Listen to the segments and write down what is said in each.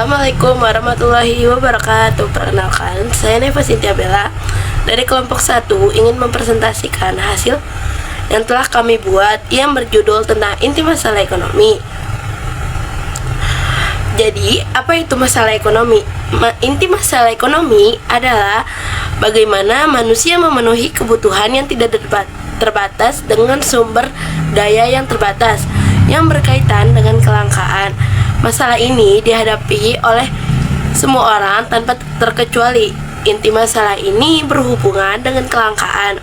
Assalamualaikum warahmatullahi wabarakatuh. Perkenalkan, saya Neva Sintia Bella dari kelompok 1 ingin mempresentasikan hasil yang telah kami buat yang berjudul tentang inti masalah ekonomi. Jadi, apa itu masalah ekonomi? Inti masalah ekonomi adalah bagaimana manusia memenuhi kebutuhan yang tidak terbatas dengan sumber daya yang terbatas yang berkaitan dengan kelangkaan. Masalah ini dihadapi oleh semua orang tanpa terkecuali. Inti masalah ini berhubungan dengan kelangkaan.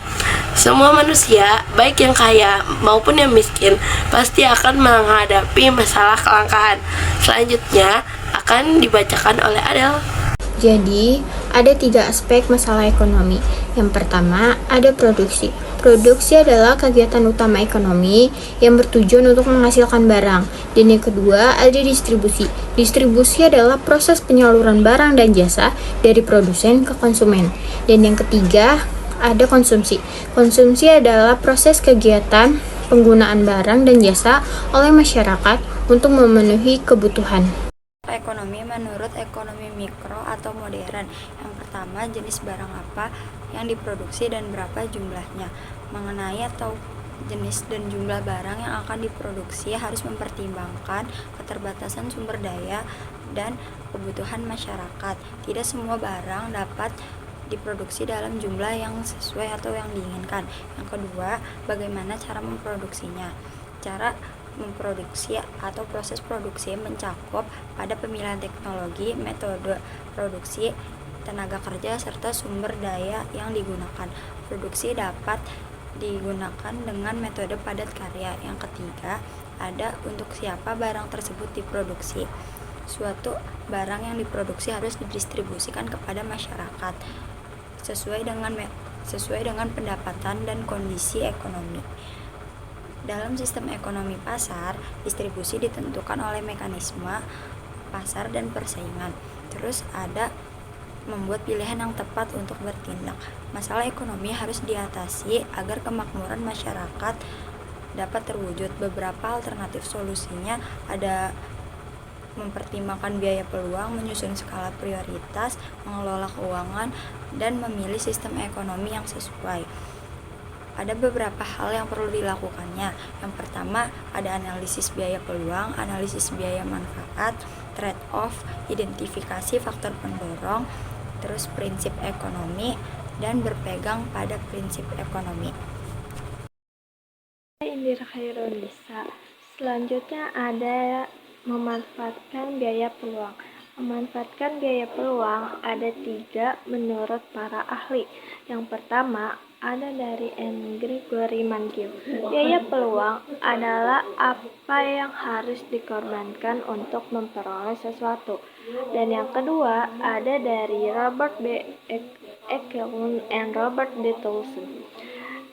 Semua manusia, baik yang kaya maupun yang miskin, pasti akan menghadapi masalah kelangkaan. Selanjutnya akan dibacakan oleh Adel. Jadi, ada 3 aspek masalah ekonomi. Yang pertama, ada produksi. Produksi adalah kegiatan utama ekonomi yang bertujuan untuk menghasilkan barang. Dan yang kedua, ada distribusi. Distribusi adalah proses penyaluran barang dan jasa dari produsen ke konsumen. Dan yang ketiga, ada konsumsi. Konsumsi adalah proses kegiatan penggunaan barang dan jasa oleh masyarakat untuk memenuhi kebutuhan. Ekonomi menurut ekonomi mikro atau modern. Yang pertama, jenis barang apa yang diproduksi dan berapa jumlahnya. Mengenai atau jenis dan jumlah barang yang akan diproduksi harus mempertimbangkan keterbatasan sumber daya dan kebutuhan masyarakat. Tidak semua barang dapat diproduksi dalam jumlah yang sesuai atau yang diinginkan. Yang kedua, bagaimana cara memproduksinya. Cara memproduksi atau proses produksi mencakup pada pemilihan teknologi, metode produksi, tenaga kerja, serta sumber daya yang digunakan. Produksi dapat digunakan dengan metode padat karya. Yang ketiga, ada untuk siapa barang tersebut diproduksi. Suatu barang yang diproduksi harus didistribusikan kepada masyarakat sesuai dengan pendapatan dan kondisi ekonomi. Dalam sistem ekonomi pasar, distribusi ditentukan oleh mekanisme pasar dan persaingan. Terus ada membuat pilihan yang tepat untuk bertindak. Masalah ekonomi harus diatasi agar kemakmuran masyarakat dapat terwujud. Beberapa alternatif solusinya ada mempertimbangkan biaya peluang, menyusun skala prioritas, mengelola keuangan, dan memilih sistem ekonomi yang sesuai. Ada beberapa hal yang perlu dilakukannya. Yang pertama, ada analisis biaya peluang, analisis biaya manfaat, trade-off, identifikasi faktor pendorong, terus prinsip ekonomi, dan berpegang pada prinsip ekonomi. Indira Khairunisa. Selanjutnya ada memanfaatkan biaya peluang. Memanfaatkan biaya peluang ada 3 menurut para ahli. Yang pertama, ada dari Gregory Mankiw. Biaya peluang adalah apa yang harus dikorbankan untuk memperoleh sesuatu. Dan yang kedua, ada dari Robert B. Ekelund and Robert D. Townsend.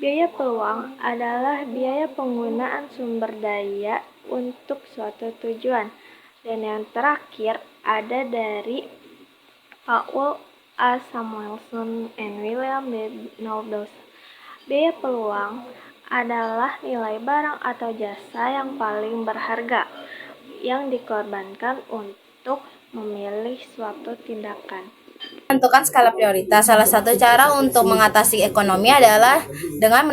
Biaya peluang adalah biaya penggunaan sumber daya untuk suatu tujuan. Dan yang terakhir ada dari Paul A. Samuelson and William D. Knowles. Biaya peluang adalah nilai barang atau jasa yang paling berharga yang dikorbankan untuk memilih suatu tindakan. Menentukan skala prioritas. Salah satu cara untuk mengatasi ekonomi adalah dengan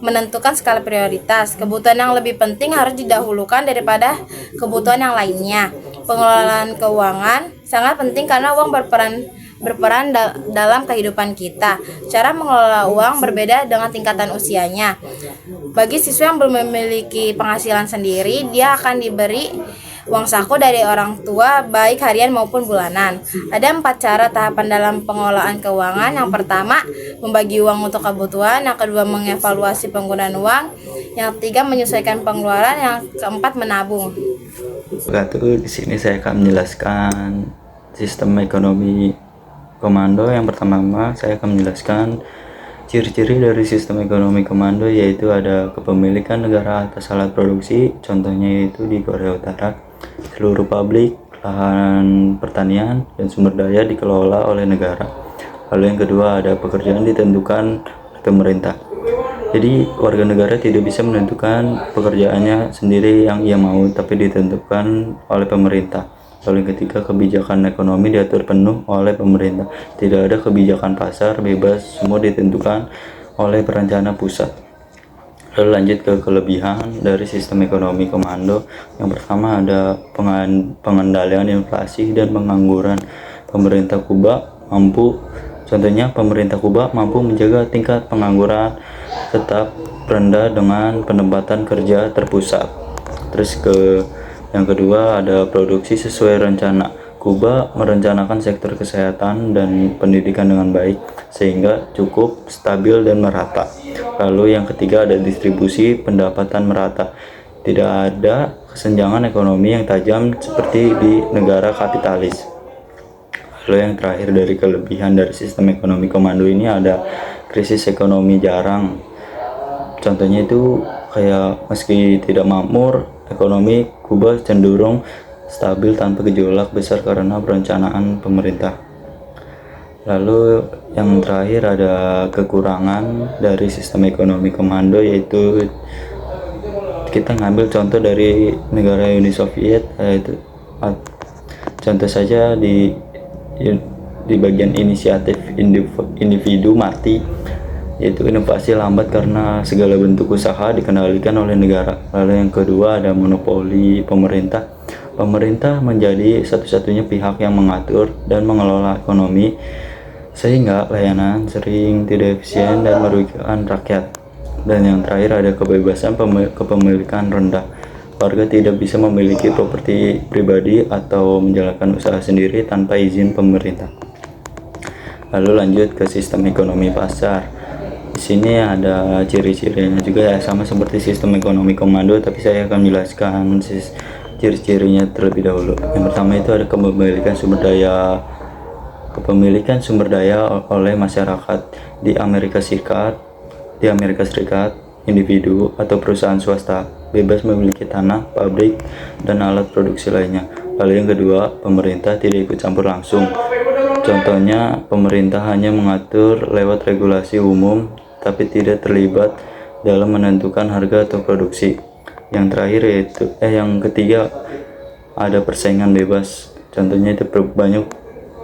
menentukan skala prioritas. Kebutuhan yang lebih penting harus didahulukan daripada kebutuhan yang lainnya. Pengelolaan keuangan sangat penting karena uang berperan dalam kehidupan kita. Cara mengelola uang berbeda dengan tingkatan usianya. Bagi siswa yang belum memiliki penghasilan sendiri, dia akan diberi uang saku dari orang tua baik harian maupun bulanan. Ada 4 cara tahapan dalam pengelolaan keuangan. Yang pertama, membagi uang untuk kebutuhan. Yang kedua, mengevaluasi penggunaan uang. Yang ketiga, menyesuaikan pengeluaran. Yang keempat, menabung. Di sini saya akan menjelaskan sistem ekonomi komando. Yang pertama, saya akan menjelaskan ciri-ciri dari sistem ekonomi komando, yaitu ada kepemilikan negara atas alat produksi. Contohnya yaitu di Korea Utara, seluruh pabrik, lahan pertanian, dan sumber daya dikelola oleh negara. Lalu yang kedua, ada pekerjaan ditentukan oleh pemerintah. Jadi warga negara tidak bisa menentukan pekerjaannya sendiri yang ia mau, tapi ditentukan oleh pemerintah. Lalu yang ketiga, kebijakan ekonomi diatur penuh oleh pemerintah. Tidak ada kebijakan pasar bebas, semua ditentukan oleh perencana pusat. Lalu lanjut ke kelebihan dari sistem ekonomi komando. Yang pertama ada pengendalian inflasi dan pengangguran. Pemerintah Kuba mampu menjaga tingkat pengangguran tetap rendah dengan penempatan kerja terpusat. Terus yang kedua ada produksi sesuai rencana. Kuba merencanakan sektor kesehatan dan pendidikan dengan baik sehingga cukup stabil dan merata. Lalu yang ketiga ada distribusi pendapatan merata. Tidak ada kesenjangan ekonomi yang tajam seperti di negara kapitalis. Lalu yang terakhir dari kelebihan dari sistem ekonomi komando ini ada krisis ekonomi jarang. Contohnya itu kayak meski tidak makmur, ekonomi Kuba cenderung stabil tanpa gejolak besar karena perencanaan pemerintah. Lalu yang terakhir ada kekurangan dari sistem ekonomi komando, yaitu kita ngambil contoh dari negara Uni Soviet, yaitu contoh saja di bagian inisiatif individu mati, yaitu inovasi lambat karena segala bentuk usaha dikendalikan oleh negara. Lalu yang kedua ada monopoli pemerintah. Pemerintah menjadi satu-satunya pihak yang mengatur dan mengelola ekonomi sehingga layanan sering tidak efisien dan merugikan rakyat. Dan yang terakhir ada kebebasan kepemilikan rendah. Warga tidak bisa memiliki properti pribadi atau menjalankan usaha sendiri tanpa izin pemerintah. Lalu lanjut ke sistem ekonomi pasar. Di sini ada ciri-cirinya juga ya, sama seperti sistem ekonomi komando, tapi saya akan menjelaskan ciri-cirinya terlebih dahulu. Yang pertama itu ada kepemilikan sumber daya oleh masyarakat. Di Amerika Serikat, individu atau perusahaan swasta bebas memiliki tanah, pabrik, dan alat produksi lainnya. Lalu yang kedua, pemerintah tidak ikut campur langsung. Contohnya, pemerintah hanya mengatur lewat regulasi umum, tapi tidak terlibat dalam menentukan harga atau produksi. Yang terakhir yang ketiga ada persaingan bebas. Contohnya itu banyak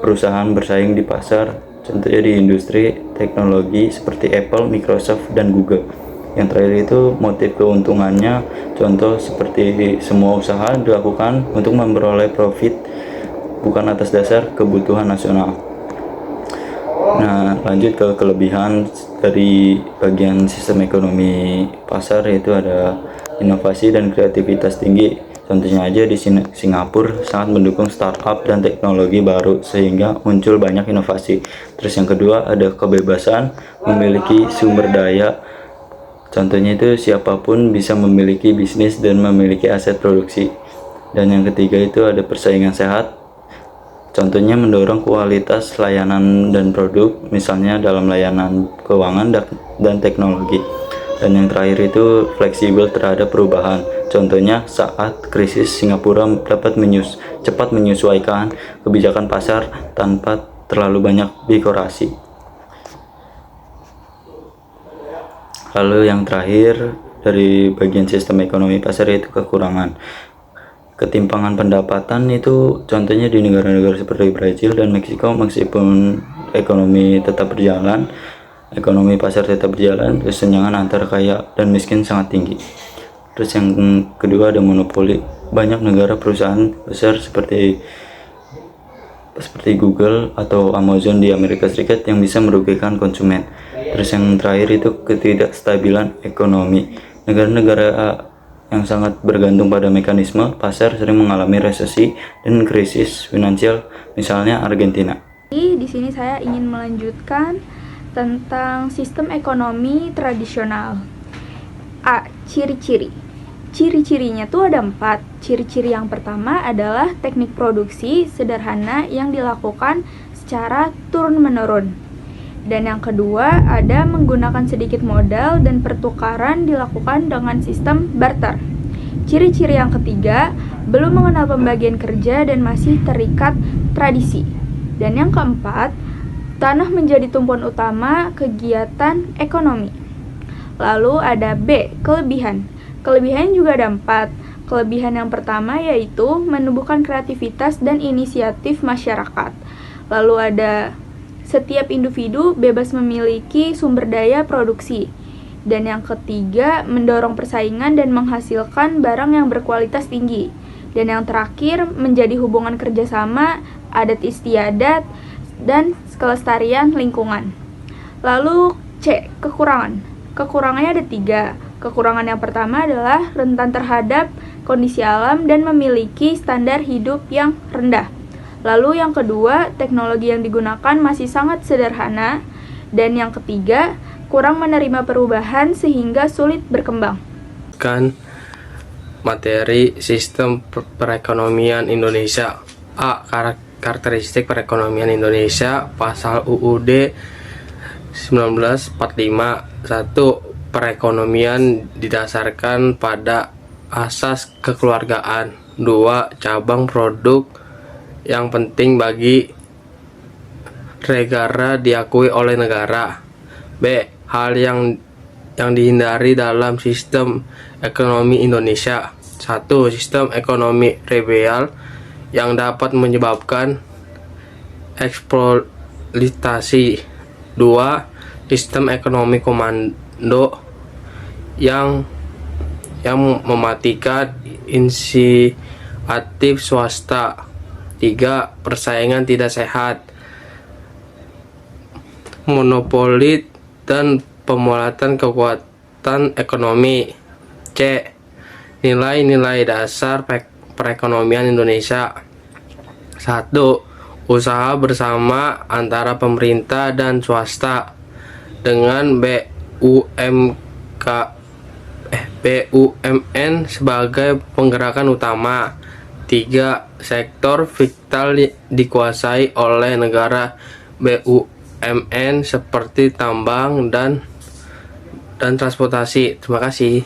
perusahaan bersaing di pasar, contohnya di industri teknologi seperti Apple, Microsoft, dan Google. Yang terakhir itu motif keuntungannya, contoh seperti semua usaha dilakukan untuk memperoleh profit, bukan atas dasar kebutuhan nasional. Nah, lanjut ke kelebihan dari bagian sistem ekonomi pasar, yaitu ada inovasi dan kreativitas tinggi. Contohnya aja di Singapura sangat mendukung startup dan teknologi baru sehingga muncul banyak inovasi. Terus yang kedua ada kebebasan memiliki sumber daya. Contohnya itu siapapun bisa memiliki bisnis dan memiliki aset produksi. Dan yang ketiga itu ada persaingan sehat. Contohnya mendorong kualitas layanan dan produk, misalnya dalam layanan keuangan dan teknologi. Dan yang terakhir itu fleksibel terhadap perubahan. Contohnya saat krisis Singapura dapat cepat menyesuaikan kebijakan pasar tanpa terlalu banyak birokrasi. Lalu yang terakhir dari bagian sistem ekonomi pasar yaitu kekurangan. Ketimpangan pendapatan itu contohnya di negara-negara seperti Brazil dan Meksiko, meskipun ekonomi tetap berjalan, ekonomi pasar tetap berjalan, kesenjangan antara kaya dan miskin sangat tinggi. Terus yang kedua ada monopoli. Banyak negara perusahaan besar seperti Google atau Amazon di Amerika Serikat yang bisa merugikan konsumen. Terus yang terakhir itu ketidakstabilan ekonomi. Negara-negara yang sangat bergantung pada mekanisme pasar sering mengalami resesi dan krisis finansial, misalnya Argentina. Di sini saya ingin melanjutkan tentang sistem ekonomi tradisional. Ciri-ciri. Ciri-cirinya tuh ada 4. Ciri-ciri yang pertama adalah teknik produksi sederhana yang dilakukan secara turun-menurun. Dan yang kedua ada menggunakan sedikit modal dan pertukaran dilakukan dengan sistem barter. Ciri-ciri yang ketiga, belum mengenal pembagian kerja dan masih terikat tradisi. Dan yang keempat, tanah menjadi tumpuan utama kegiatan ekonomi. Lalu ada B, kelebihan. Kelebihan juga ada 4. Kelebihan yang pertama yaitu menumbuhkan kreativitas dan inisiatif masyarakat. Lalu ada setiap individu bebas memiliki sumber daya produksi. Dan yang ketiga, mendorong persaingan dan menghasilkan barang yang berkualitas tinggi. Dan yang terakhir, menjadi hubungan kerjasama, adat istiadat, dan kelestarian lingkungan. Lalu C, kekurangan. Kekurangannya ada 3. Kekurangan yang pertama adalah rentan terhadap kondisi alam dan memiliki standar hidup yang rendah. Lalu yang kedua, teknologi yang digunakan masih sangat sederhana. Dan yang ketiga, kurang menerima perubahan sehingga sulit berkembang. Kan materi sistem perekonomian Indonesia. A. Karakteristik perekonomian Indonesia. Pasal UUD 1945. 1. Perekonomian didasarkan pada asas kekeluargaan. 2. Cabang produk yang penting bagi negara diakui oleh negara. B. Hal yang dihindari dalam sistem ekonomi Indonesia. 1. Sistem ekonomi liberal yang dapat menyebabkan eksploitasi. 2. Sistem ekonomi komando yang mematikan inisiatif swasta. 3. Persaingan tidak sehat, monopoli dan pemulatan kekuatan ekonomi. C. Nilai-nilai dasar perekonomian Indonesia. 1. Usaha bersama antara pemerintah dan swasta dengan BUMN sebagai penggerakan utama. 3. Sektor vital dikuasai oleh negara. BUMN seperti tambang dan transportasi. Terima kasih.